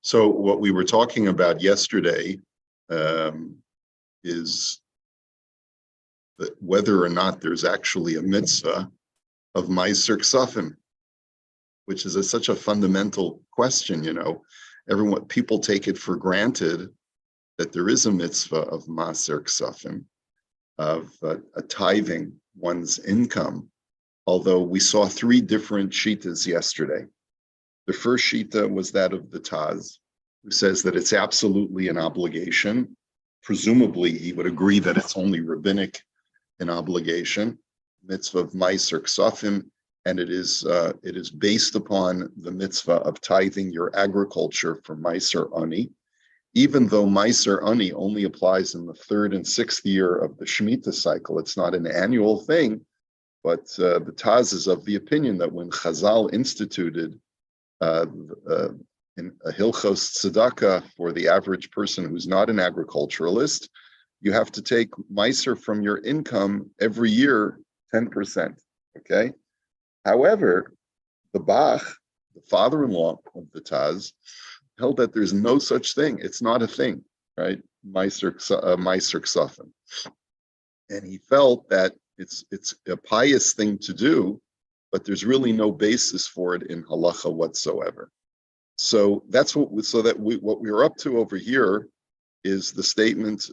So what we were talking about yesterday is that whether or not there's actually a mitzvah of Meiser Ksafim, which is such a fundamental question. People take it for granted that there is a mitzvah of Meiser Ksafim, of a tithing one's income, although we saw three different shitas yesterday. The first shita was that of the Taz, who says that it's absolutely an obligation. Presumably, he would agree that it's only rabbinic an obligation, mitzvah of Meiser Ksafim, and it is based upon the mitzvah of tithing your agriculture for Meiser Ani, even though Meiser Ani only applies in the third and sixth year of the Shemitah cycle. It's not an annual thing, but the Taz is of the opinion that when Chazal instituted in a Hilchos tzedakah for the average person who's not an agriculturalist, you have to take Meiser from your income every year, 10%, okay? However, the Bach, the father-in-law of the Taz, held that there's no such thing. It's not a thing, right? Meiser Ksafim. And he felt that it's a pious thing to do, but there's really no basis for it in halacha whatsoever. So that's what we're up to over here is the statement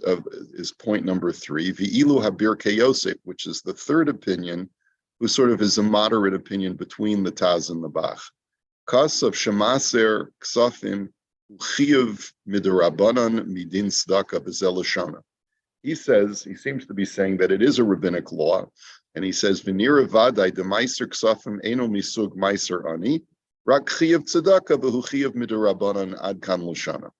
is point number 3, V'ilu habirkei Yosef, which is the third opinion, who sort of is a moderate opinion between the Taz and the Bach. Kasav shemaser ksafim chiyuv midarabanan midin tzedakah b'zel hashana. He seems to be saying that it is a rabbinic law, and he says, V'nira vadai de meiser ksafim eno misug meiser ani, rak chiyuv tzedakah v'hu chiyuv midarabanan ad kan l'shana.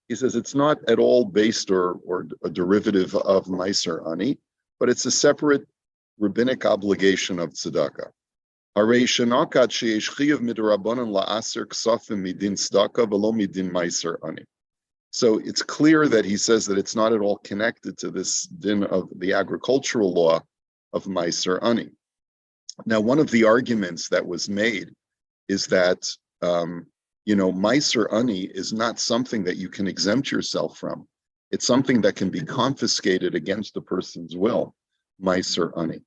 He says it's not at all based or a derivative of meiser ani, but it's a separate rabbinic obligation of tzedakah. So it's clear that he says that it's not at all connected to this din of the agricultural law of meiser ani. Now, one of the arguments that was made is that meiser ani is not something that you can exempt yourself from. It's something that can be confiscated against a person's will. Meiser ani,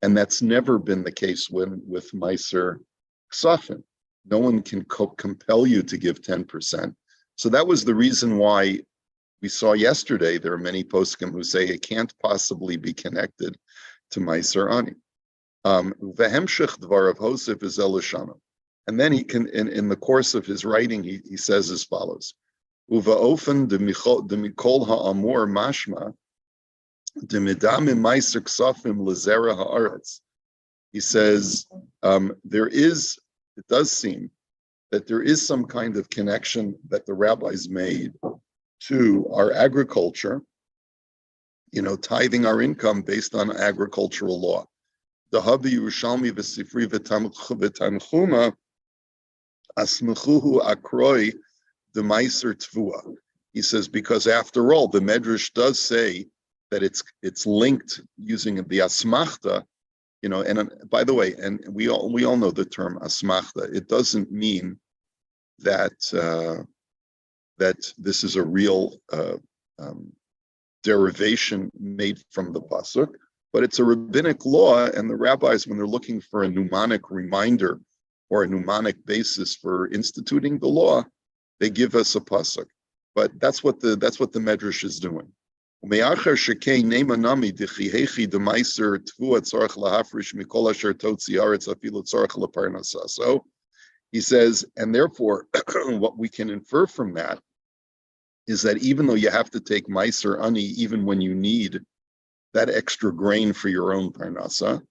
and that's never been the case with Meiser Ksafim. No one can compel you to give 10%. So that was the reason why we saw yesterday there are many poskim who say it can't possibly be connected to Meiser ani. V'hemshech dvarav Hosef is elishana, and then he can in the course of his writing he says as follows: Uva ofen de mikol ha'amor mashma. He says it does seem that there is some kind of connection that the rabbis made to our agriculture, tithing our income based on agricultural law. The Habi Yerushalmi v'Sifri v'Tanchuma asmechuhu akroi the Meiser Tvua. He says because after all, the Medrash does say that it's linked using the asmachta, and by the way, and we all know the term asmachta. It doesn't mean that that this is a real derivation made from the pasuk, but it's a rabbinic law, and the rabbis, when they're looking for a mnemonic reminder or a mnemonic basis for instituting the law, they give us a pasuk. But that's what the Medrash is doing. He says, and therefore, what we can infer from that is that even though you have to take meiser ani, even when you need that extra grain for your own parnasa,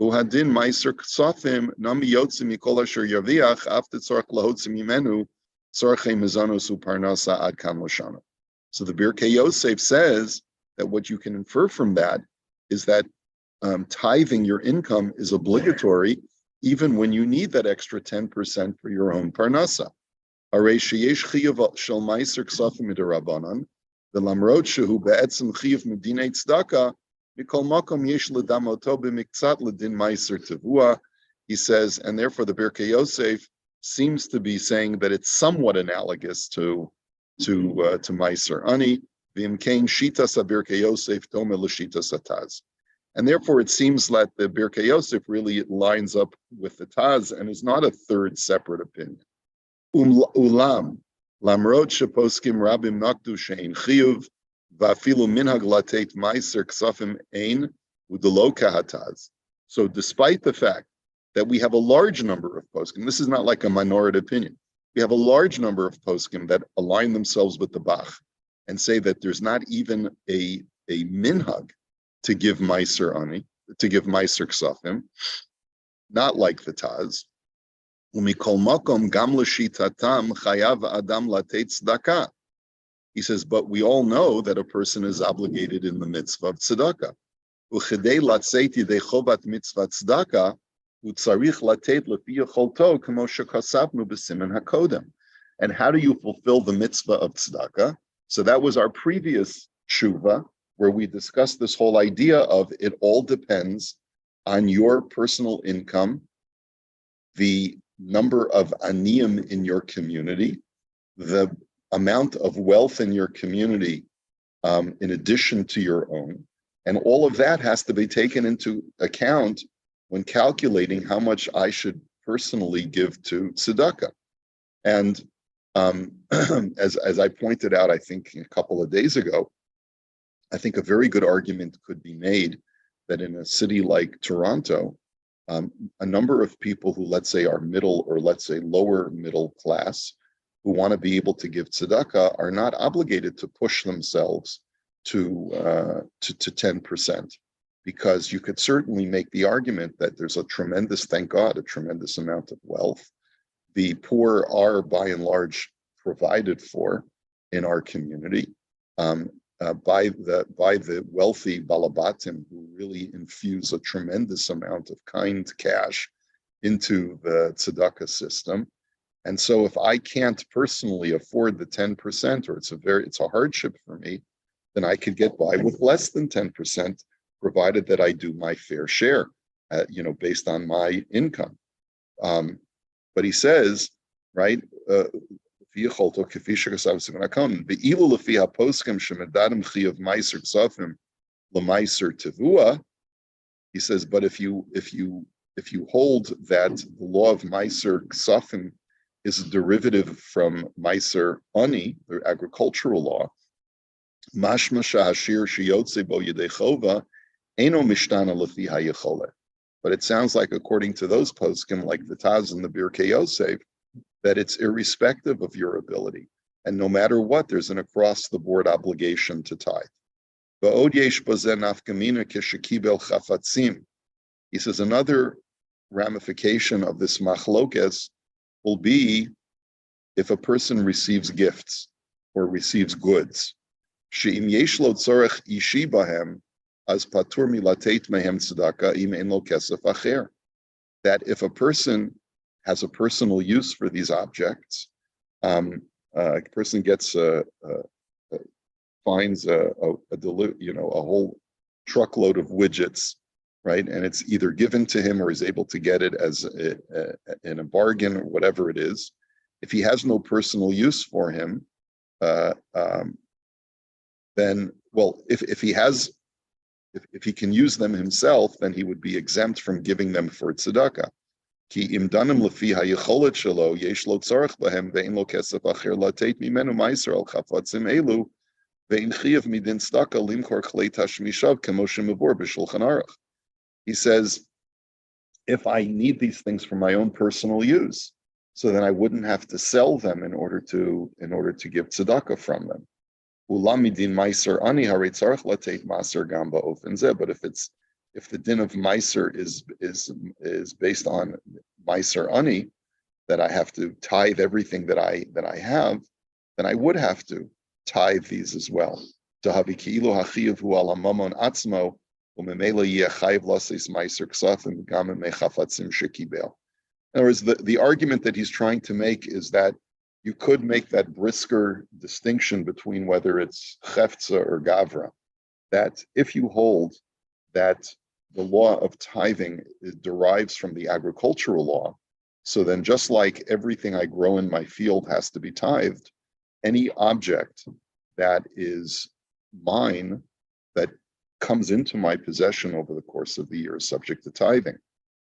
uhadin meiser ksafim nami yotzim mikol asher yaviach after tzarich lahotzim yimenu tzarchei mizanus uparnasa ad kan loshana. So the Birkei Yosef says that what you can infer from that is that tithing your income is obligatory even when you need that extra 10% for your own parnasa. Arei sheyesh chiyuv shel meiser ksafim midarabanan, v'lamrot shehu be'etzem chiyuv medinei tzedakah, mikol makom yesh ledamoto b'miktzat ledin meiser tevua. He says, and therefore the Birkei Yosef seems to be saying that it's somewhat analogous to Meiser Ani. V'imkein shitas Birkei Yosef dome l'shitas Taz. And therefore, it seems that the Birkei Yosef really lines up with the Taz and is not a third separate opinion. Ulam, lamrod sheposkim rabim nakdu shein chiyuv, va'afilu minhag latet meiser ksafim ein udelo kahataz. So despite the fact that we have a large number of poskim, this is not like a minority opinion, we have a large number of poskim that align themselves with the Bach and say that there's not even a minhag to give meiser ani, to give meiser ksafim, not like the Taz. He says, but we all know that a person is obligated in the mitzvah of tzedakah. And how do you fulfill the mitzvah of tzedakah? So that was our previous tshuva, where we discussed this whole idea of it all depends on your personal income, the number of aniyim in your community, the amount of wealth in your community in addition to your own. And all of that has to be taken into account when calculating how much I should personally give to tzedakah. And as I pointed out, I think a couple of days ago, I think a very good argument could be made that in a city like Toronto, a number of people who, let's say, are middle or let's say lower middle class, who want to be able to give tzedakah, are not obligated to push themselves to 10%, because you could certainly make the argument that there's a tremendous, thank God, a tremendous amount of wealth. The poor are, by and large, provided for in our community by the wealthy balabatim who really infuse a tremendous amount of kind cash into the tzedakah system. And so if I can't personally afford the 10%, or it's a hardship for me, then I could get by with less than 10%, provided that I do my fair share, based on my income. But he says, right, he says, but if you hold that the law of Meiser Ksafim is a derivative from Meiser Ani, the agricultural law, mashma shahashir sheyotze bo yedei chova eno mishtana lefi hayecholeh. But it sounds like, according to those poskim, like the Taz and the Birkei Yosef, that it's irrespective of your ability. And no matter what, there's an across-the-board obligation to tithe. He says another ramification of this machlokes will be if a person receives gifts or receives goods. She'im yesh lo tzorech ishi bahem, as patur milateit mehem tzedakah im ein lo kesef acher. That if a person has a personal use for these objects, a person gets finds a whole truckload of widgets, right? And it's either given to him or he's able to get it as in a bargain or whatever it is. If he has no personal use for him, then, well, if he can use them himself, then he would be exempt from giving them for tzedakah. Ki im danim lefi hayicholet shelo yesh lo tzarich bahem ve'in lo kesef acher lateit mimenu meiser al chafatzim elu ve'in chiyav midin tzedakah limkor chlei tashmishav k'moshe mavur b'shulchan aruch. He says, if I need these things for my own personal use, so then I wouldn't have to sell them in order to give tzedakah from them. Ulam midin meiser ani harei tzarich lateit maser gam ba'ofen zeh. But if the din of meiser is based on meiser ani, that I have to tithe everything that I have, then I would have to tithe these as well. In other words, the argument that he's trying to make is that you could make that brisker distinction between whether it's cheftza or gavra, that if you hold that the law of tithing derives from the agricultural law, So then just like everything I grow in my field has to be tithed, any object that is mine that comes into my possession over the course of the year is subject to tithing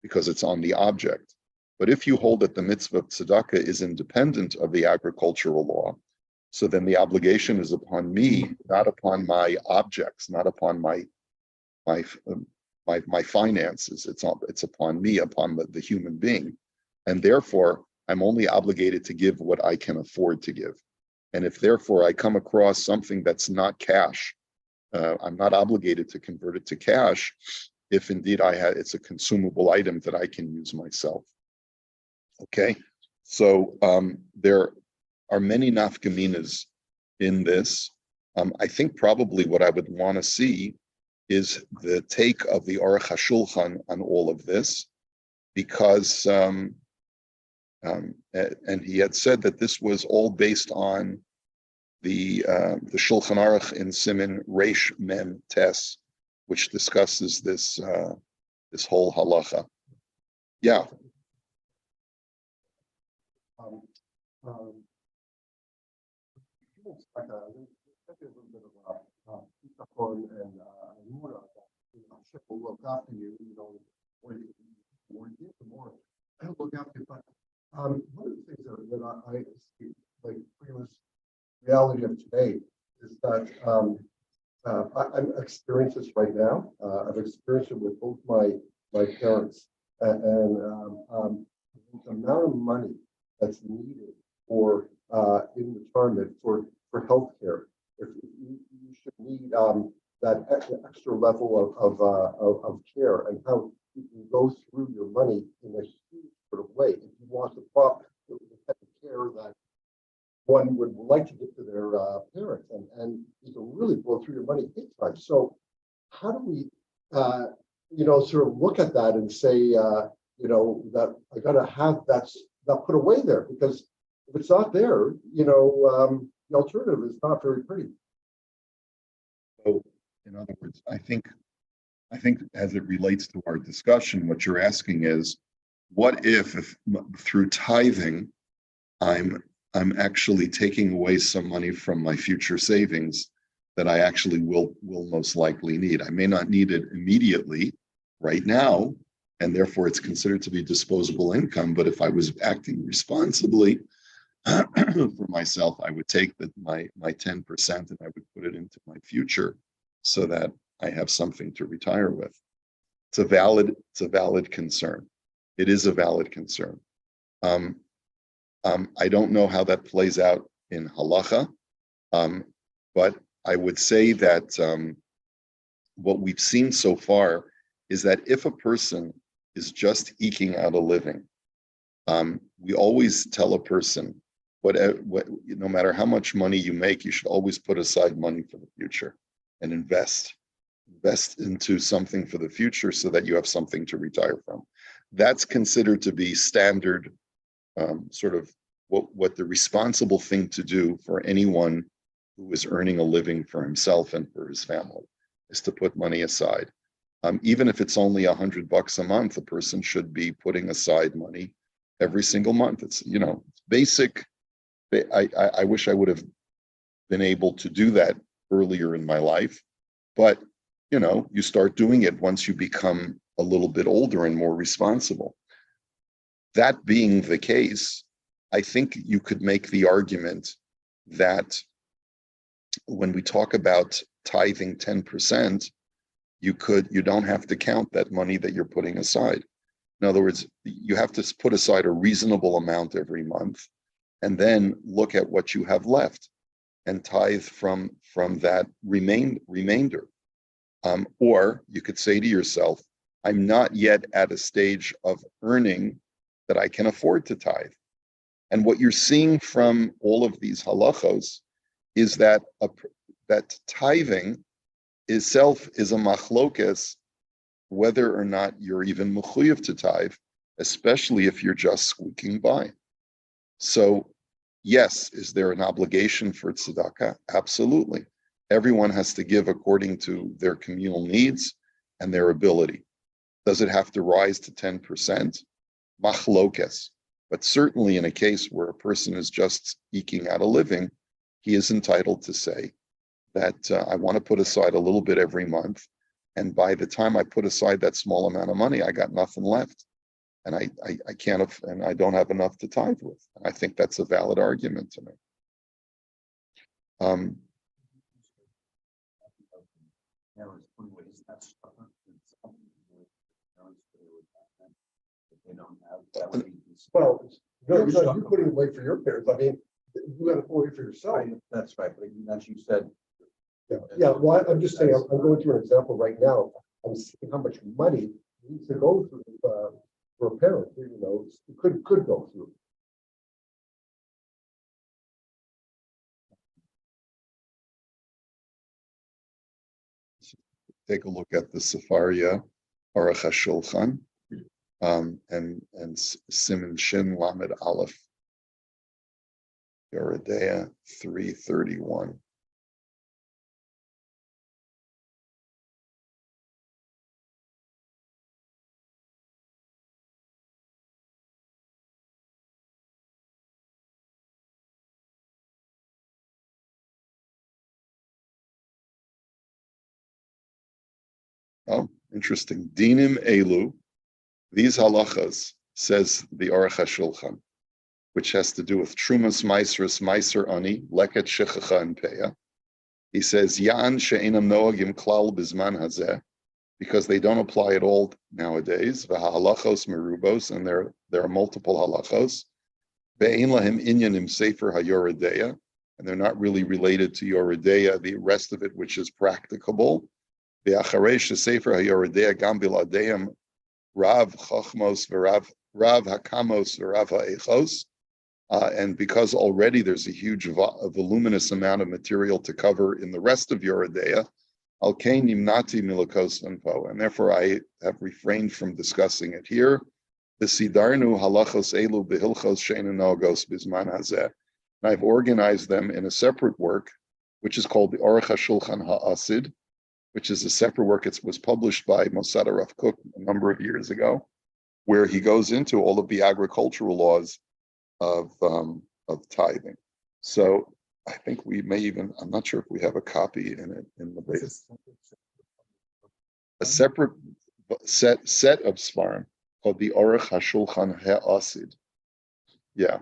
because it's on the object. But if you hold that the mitzvah of tzedakah is independent of the agricultural law, so then the obligation is upon me, not upon my objects, not upon my finances. It's upon me, upon the human being, and therefore I'm only obligated to give what I can afford to give. And if therefore I come across something that's not cash, I'm not obligated to convert it to cash if indeed it's a consumable item that I can use myself. Okay, so there are many nafkaminas in this. I think probably what I would want to see is the take of the Aruch HaShulchan on all of this, because and he had said that this was all based on the Shulchan Aruch in Siman Reish Mem Tes, which discusses this this whole halacha. Yeah. Hashem will look after you, more look after you. But one of the things that I see, like pretty much reality of today, is that I'm experiencing this right now. I've experienced it with both my parents, and the amount of money that's needed for in retirement for healthcare. If you should need that extra level of care, and how you can go through your money in a huge sort of way if you want the type of care that one would like to give to their parents, and you can really blow through your money big time. So how do we, sort of look at that and say, that I got to have that put away there, because if it's not there, the alternative is not very pretty. So, in other words, I think as it relates to our discussion, what you're asking is, what if through tithing, I'm actually taking away some money from my future savings that I actually will most likely need. I may not need it immediately right now, and therefore it's considered to be disposable income. But if I was acting responsibly for myself, I would take my 10% and I would put it into my future so that I have something to retire with. It's a valid concern. It is a valid concern. I don't know how that plays out in halacha, but I would say that what we've seen so far is that if a person is just eking out a living, we always tell a person, no matter how much money you make, you should always put aside money for the future and invest into something for the future so that you have something to retire from. That's considered to be standard, sort of what the responsible thing to do for anyone who is earning a living for himself and for his family is to put money aside. Even if it's only $100 a month, a person should be putting aside money every single month. It's basic. I wish I would have been able to do that earlier in my life, but you start doing it once you become a little bit older and more responsible. That being the case, I think you could make the argument that when we talk about tithing 10%, you don't have to count that money that you're putting aside. In other words, you have to put aside a reasonable amount every month and then look at what you have left and tithe from that remainder. Or you could say to yourself, I'm not yet at a stage of earning that I can afford to tithe. And what you're seeing from all of these halachos is that that tithing itself is a machlokes, whether or not you're even mechuyev to tithe, especially if you're just squeaking by. So, yes, is there an obligation for tzedakah? Absolutely. Everyone has to give according to their communal needs and their ability. Does it have to rise to 10%? Machlokes. But certainly in a case where a person is just eking out a living, he is entitled to say that I want to put aside a little bit every month. And by the time I put aside that small amount of money, I got nothing left. And I can't, and I don't have enough to tithe with. I think that's a valid argument to me. Well, you're putting away for your parents. I mean, you got to put away for yourself. That's right, but as you said. Yeah. Well, I'm just saying, I'm going through an example right now. I'm seeing how much money needs to go through for a parent. Could go through. Take a look at the Sefaria Aruch HaShulchan and Siman Shin Lamed Aleph, Yoredea 331. Oh, interesting. Dinim Elu, these halachas, says the Aruch HaShulchan, which has to do with Trumas Maisrus Maiser Ani, Leket Shechacha and Peah. He says, Yan she'enam noagim klal bizman hazeh, because they don't apply at all nowadays. V'halachos merubos, and there are multiple halachos. Ve'ein lahem inyanim sefer hayoredeya, and they're not really related to yoredeya, the rest of it, which is practicable. Ve'acharesh sefer hayoredeya gam biladeim rav chachmos v'rav hakamos v'rav ha'echos. And because already there's a huge voluminous amount of material to cover in the rest of Yoredeya, al kain nimnati milakos anpo, and therefore I have refrained from discussing it here. The sidarnu halachos elu behilchos she'ein nogos bizman hazeh. And I've organized them in a separate work, which is called the Aruch HaShulchan Ha'asid, which is a separate work. It was published by Mosad Rav Kook a number of years ago, where he goes into all of the agricultural laws of tithing. So I think we may even, I'm not sure if we have a copy in it in the base. A separate set of Svarim called the Aruch HaShulchan Ha'asid. Yeah.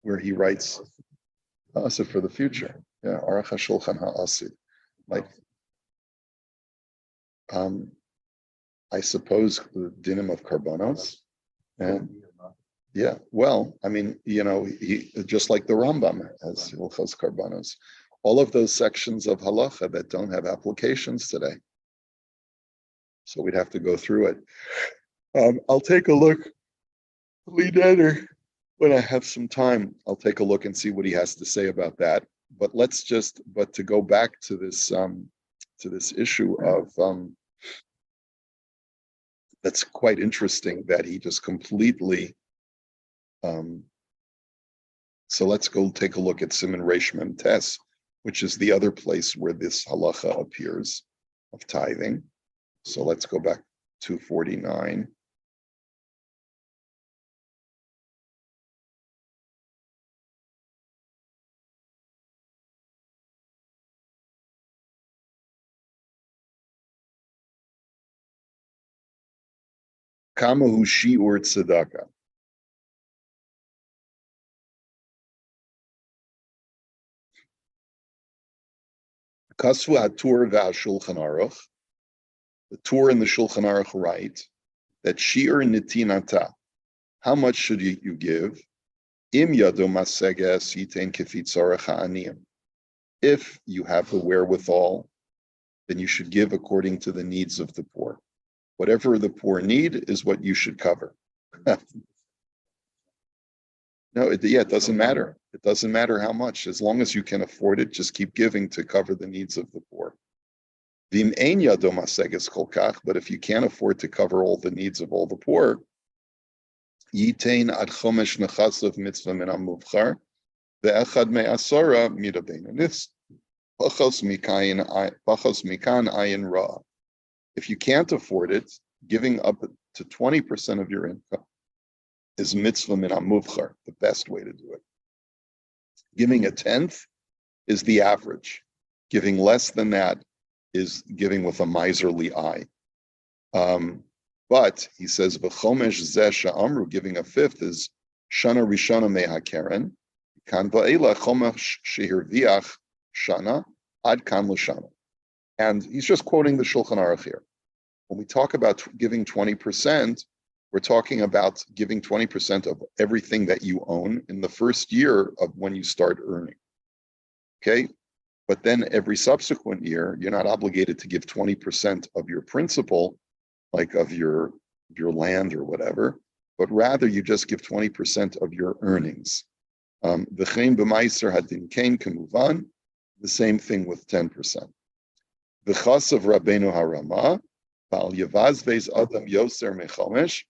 Where he writes Asid for the future. Yeah, Aruch HaShulchan Ha'asid. Like I suppose the dinim of Karbanos. And yeah, well, I mean, he just like the Rambam has Hilchos Karbanos, all of those sections of halacha that don't have applications today. So we'd have to go through it. I'll take a look, later when I have some time. I'll take a look and see what he has to say about that. But to go back to this issue of that's quite interesting that he just completely. So let's go take a look at Siman Reish Mem Tes, which is the other place where this halacha appears of tithing. So let's go back to 49. Kamahu shi'ur tzedakah. Kasvu haTur v'haShulchan Aruch. The Tur and the Shulchan Aruch write that shi'ur nitinata. How much should you give? Im yado maseges yitain kefitzarech ha'aniyim. If you have the wherewithal, then you should give according to the needs of the poor. Whatever the poor need is what you should cover. No, it doesn't matter. It doesn't matter how much. As long as you can afford it, just keep giving to cover the needs of the poor. But if you can't afford to cover all the needs of all the poor, yitain ad chomesh nechasav mitzvah min hamuvchar ve'echad me'asara mida beinanis pachos mikan ayin ra. If you can't afford it, giving up to 20% of your income is mitzvah min hamuvchar, the best way to do it. Giving a tenth is the average. Giving less than that is giving with a miserly eye. But he says, v'chomesh zeh sha'amru, giving a fifth is shana rishana meha keren, kan va'ela chomesh shehirviach shana ad kan l'shana. And he's just quoting the Shulchan Aruch here. When we talk about giving 20%, we're talking about giving 20% of everything that you own in the first year of when you start earning. Okay? But then every subsequent year, you're not obligated to give 20% of your principal, like of your land or whatever, but rather you just give 20% of your earnings. V'chein b'maiser hadin kain kemuvan, the same thing with 10%. V'chas of Rabbeinu Harama, Bal Yavazvez Adam Yoser Mechomesh.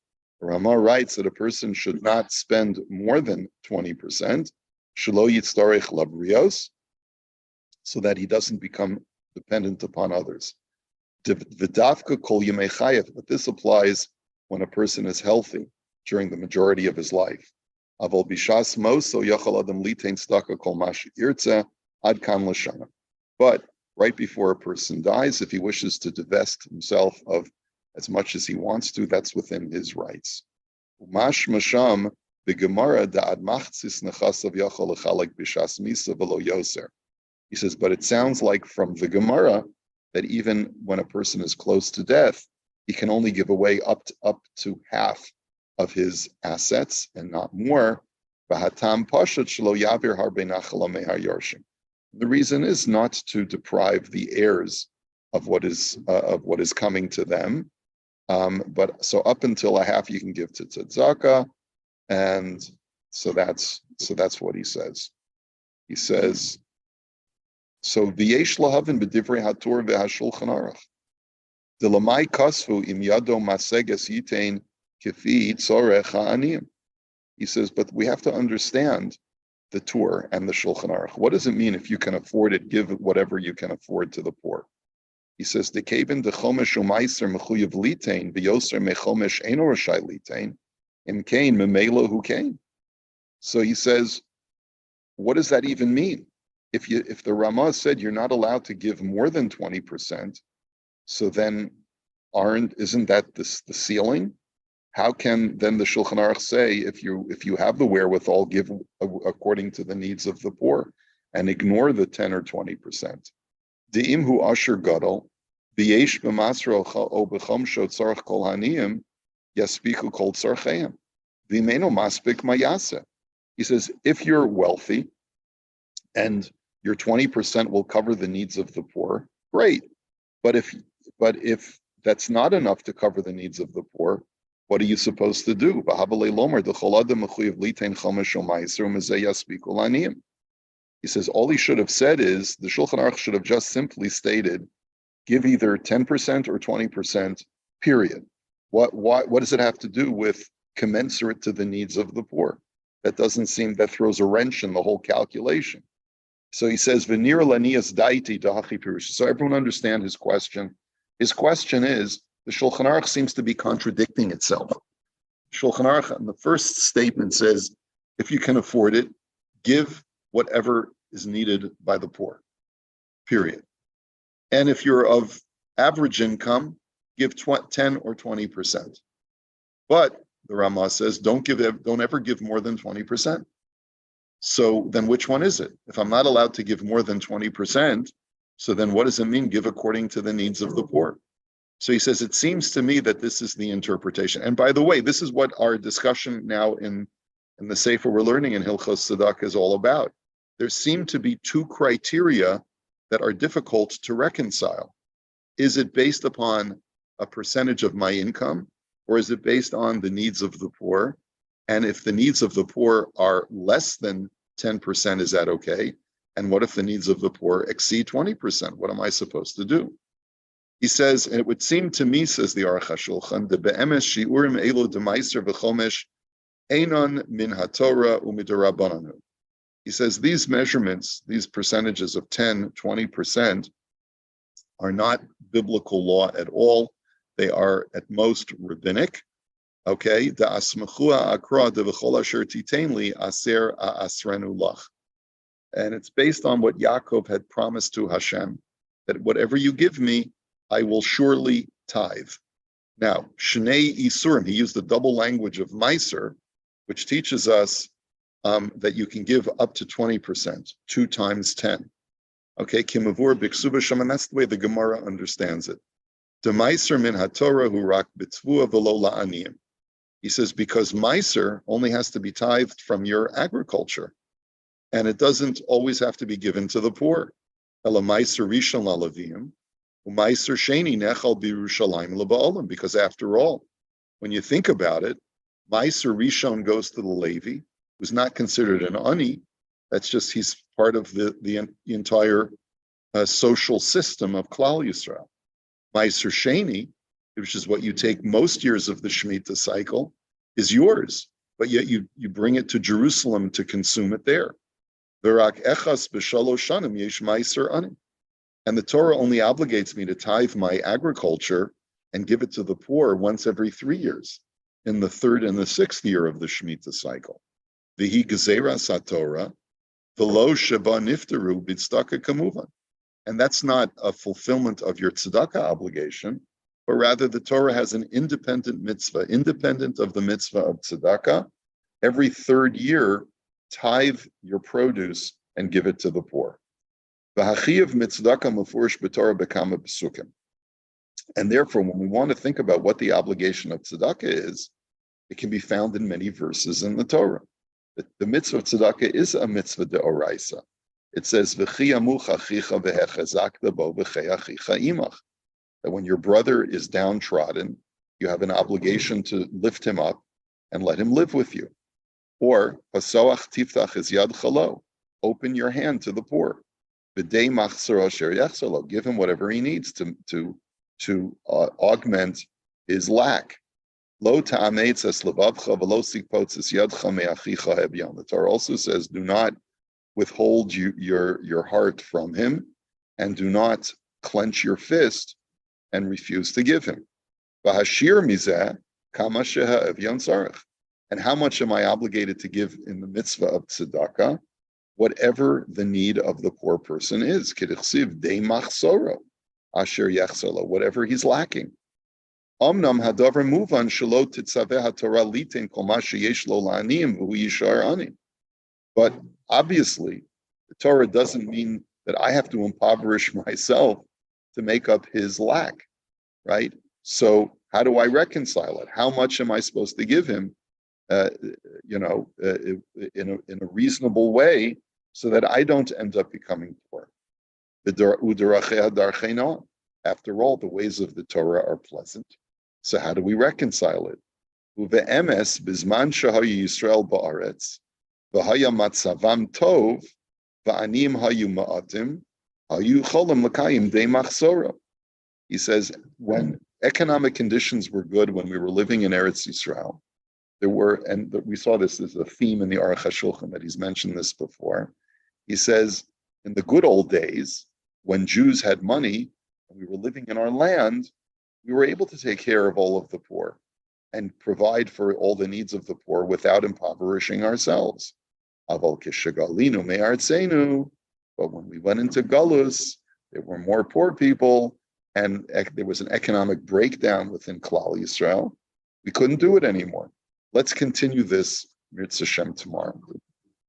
Rama writes that a person should not spend more than 20%, Shelo Yitztarech Labrios, so that he doesn't become dependent upon others. V'dafka Kol Yemei Chayev, but this applies when a person is healthy during the majority of his life. Avol Bishas Moso Yachal Adam Litein Staka Kol Mash Irtze Ad Kan Lashana. But right before a person dies, if he wishes to divest himself of as much as he wants to, that's within his rights. Umash masham b'gemara da'ad machtzis nechasav yachol lechalek b'shas misa v'lo yoser. He says, but it sounds like from the Gemara that even when a person is close to death, he can only give away up to half of his assets and not more. V'hatam pashat shelo yavir harbe nachala mehar yorshim. The reason is not to deprive the heirs of what is coming to them. But so up until a half you can give to tzedakah, and so that's what he says. He says, so v'yesh lahavin b'divrei haTorah v'hashulchan aruch delamai kasvu im yado maseges yitain kifi tzorech ha'aniyim. He says, but we have to understand the Torah and the Shulchan Aruch. What does it mean if you can afford it? Give whatever you can afford to the poor. He says, "The kevin the chomesh u'maiser mechuyev litain v'yoser mechomesh eno rashai litain im kain memelo hu kain." So he says, what does that even mean? If the Ramah said you're not allowed to give more than 20%, so then isn't that the ceiling? How can then the Shulchan Aruch say if you have the wherewithal, give according to the needs of the poor and ignore the 10 or 20%? De'im hu asher gadol v'yesh b'masro o b'chomsho tzarech kol haniyim yaspiku kol tzarcheim v'imeno maspik mayase. He says, if you're wealthy and your 20% will cover the needs of the poor, great. But if that's not enough to cover the needs of the poor, what are you supposed to do? He says all he should have said is, the Shulchan Aruch should have just simply stated, give either 10% or 20%, period. What does it have to do with commensurate to the needs of the poor? That throws a wrench in the whole calculation. So he says, V'nir lanias daiti dahachi pirush. So everyone understand his question. His question is, the Shulchan Aruch seems to be contradicting itself. Shulchan Aruch in the first statement says, if you can afford it, give whatever is needed by the poor, period. And if you're of average income, give 10 or 20%. But the Ramah says, don't ever give more than 20%. So then which one is it? If I'm not allowed to give more than 20%, so then what does it mean? Give according to the needs of the poor. So he says, it seems to me that this is the interpretation. And by the way, this is what our discussion now in the Sefer we're learning in Hilchos Tzedakah is all about. There seem to be two criteria that are difficult to reconcile. Is it based upon a percentage of my income, or is it based on the needs of the poor? And if the needs of the poor are less than 10%, is that okay? And what if the needs of the poor exceed 20%? What am I supposed to do? He says, and it would seem to me, says the Aruch HaShulchan, the be'emes shi'urim elo demaiser v'chomesh einon min haTorah u'midorabananu. He says these measurements, these percentages of 10, 20% are not biblical law at all. They are at most rabbinic. Okay, the asmachua akra de v'chol asher titenli aser asrenu lach. And it's based on what Yaakov had promised to Hashem, that whatever you give me, I will surely tithe. Now, Shnei Isurim, he used the double language of Meiser, which teaches us that you can give up to 20%, 2 times 10. Okay, Kimavur Biksuba Sham, and that's the way the Gemara understands it. The Meiser min HaTorah hu rak b'tzvua v'lo la'aniyim. He says, because Meiser only has to be tithed from your agriculture, and it doesn't always have to be given to the poor. Ela Meiser Rishon la'Levim, u'Meiser Sheni nechal b'Yerushalayim leba'olam. Because after all, when you think about it, Meiser Rishon goes to the Levi, who's not considered an ani. That's just, he's part of the entire social system of Klal Yisrael. Meiser Sheni, which is what you take most years of the Shemitah cycle, is yours, but yet you bring it to Jerusalem to consume it there. V'rak echas b'shalosh shanim yesh meiser ani. And the Torah only obligates me to tithe my agriculture and give it to the poor once every 3 years, in the 3rd and the 6th year of the Shemitah cycle. V'hi gezeras haTorah, v'lo sheba niftaru b'tzedakah kamuvan. And that's not a fulfillment of your tzedakah obligation, but rather the Torah has an independent mitzvah, independent of the mitzvah of tzedakah. Every 3rd year, tithe your produce and give it to the poor. And therefore, when we want to think about what the obligation of tzedakah is, it can be found in many verses in the Torah. The mitzvah of tzedakah is a mitzvah deoraisa. It says, that when your brother is downtrodden, you have an obligation to lift him up and let him live with you. Or, pasoach tiftach is yad chalo, open your hand to the poor. B'dei machzor asher yachzolo, give him whatever he needs to augment his lack. Lo ta'ametzes lebavcha v'lo sikpotzes yadcha me'achicha hebyan. The Torah also says, do not withhold your heart from him, and do not clench your fist and refuse to give him. V'hashir mizeh kama sheha evyan sarech. And how much am I obligated to give in the mitzvah of tzedakah? Whatever the need of the poor person is. K'dichsiv dei machsoro asher yachsolo, whatever he's lacking. Omnam hadavar muvan shelo titzaveh haTorah liten kol ma sheyesh lo la'aniyim v'hu yishar ani. But obviously, the Torah doesn't mean that I have to impoverish myself to make up his lack, right? So how do I reconcile it? How much am I supposed to give him, in a reasonable way, so that I don't end up becoming poor? After all, the ways of the Torah are pleasant. So how do we reconcile it? Uve'emes bizman shahayu Yisrael ba'aretz, v'haya matzavam tov, v'anim hayu ma'atim, hayu cholam l'kayim dei machzora. He says, when economic conditions were good, when we were living in Eretz Yisrael, there were, and we saw this as a theme in the Aruch HaShulchan, that he's mentioned this before. He says, in the good old days, when Jews had money, and we were living in our land, we were able to take care of all of the poor and provide for all the needs of the poor without impoverishing ourselves. Aval kishagalinu me'artzenu, but when we went into Galus, there were more poor people, and there was an economic breakdown within Klal Yisrael. We couldn't do it anymore. Let's continue this Mirz Hashem tomorrow.